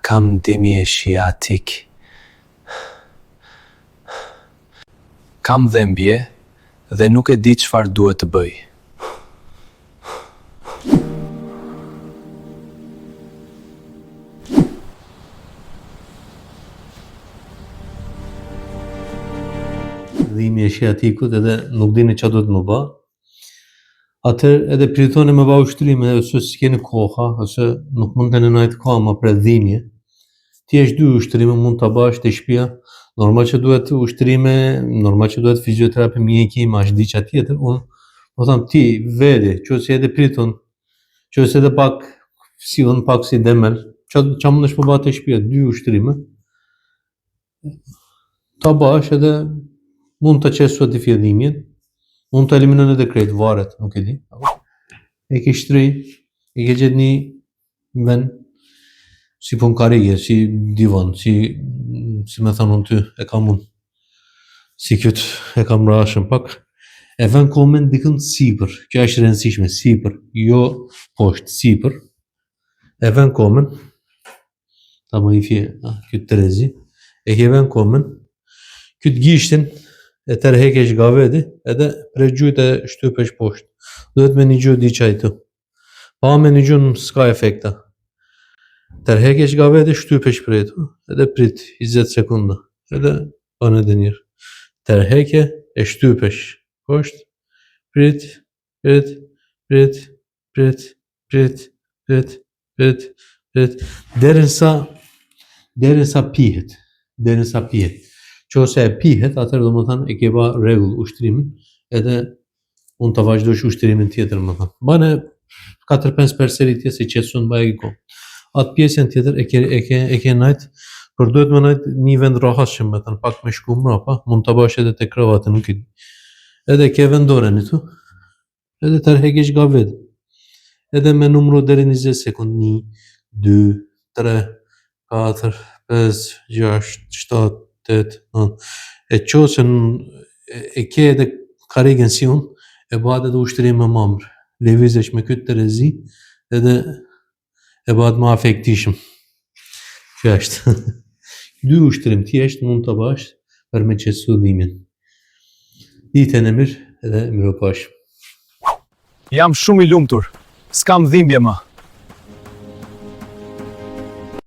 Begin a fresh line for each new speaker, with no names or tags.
Kam dhimbje shiatik. Kam dhimbje dhe nuk e di çfarë duhet të bëj.
Dhimbje shiatikut edhe nuk dini çfarë duhet më bë. Atëherë edhe pritoni me ba ushtrime, ose s'keni koha, ose nuk mund të nënajt koha ma për dhimbje. Ti është dy ushtrime mund ta bash te shtëpia. Normal që duhet ushtrime, normal që duhet fizioterapi, mjeki, ma është diçka tjetër. Unë po them ti vedi, qoftë edhe priton, qoftë edhe pak sillën pak si demel, ç'a mundesh më bë te shtëpia, dy ushtrime. Ta bash edhe mund ta qesh sot i fillimin, mund ta eliminon edhe krejt, varet, nuk e di. E ke shtri, e ke gjetë një vend si punkarije, si divan, si me thënë unë ty, e kam unë, si këtë e kam rashën pak, e vën komen dikën sipër, kjo është e rëndësishme, sipër, jo poshtë, sipër, e vën komen, ta më i fje, këtë trezi, e ke vën komen, këtë gishtin, e tërhekesh nga vedi, edhe prej gjujt e shtypesh poshtë. Duhet me një gjuhë diçka i të. Pa me një gjuhë s'ka efekta. Tërhekesh nga vedi, shtypesh prej të, edhe prit 20 sekunda, edhe bën edhe njërë. Tërheke e shtypesh poshtë, prit, prit, prit, prit, prit, prit, prit, prit, derisa pihet, derisa pihet. Qose e pihet, atëherë do më thënë e ke ba rregull ushtrimin, edhe unë të vazhdojsh ushtrimin tjetër më thënë. Bane 4-5 përseri tjetër si qetsun ba e ko. Atë pjesën tjetër e ke najt, për duhet me najt një vend rahashëm me thënë, pak me shku mrapa, mund të bash edhe te kravatë, nuk i di. Edhe ke vendore një tu, edhe tërhekesh nga vedi. Edhe me numru deri 20 sekund, 1, 2, 3, 4, 5, 6, 7, 8, 9. E qose e ke edhe karigën si unë, e bëhat edhe ushtrim me mamrë. Lëvizesh me këtë terezi, edhe e bëhat ma efektishëm. Kjo është. Dy ushtrim thjesht mund të bash për me qetësu dhimbjen. Ditën e mirë edhe miropafshim.
Jam shumë i lumtur. S'kam dhimbje më.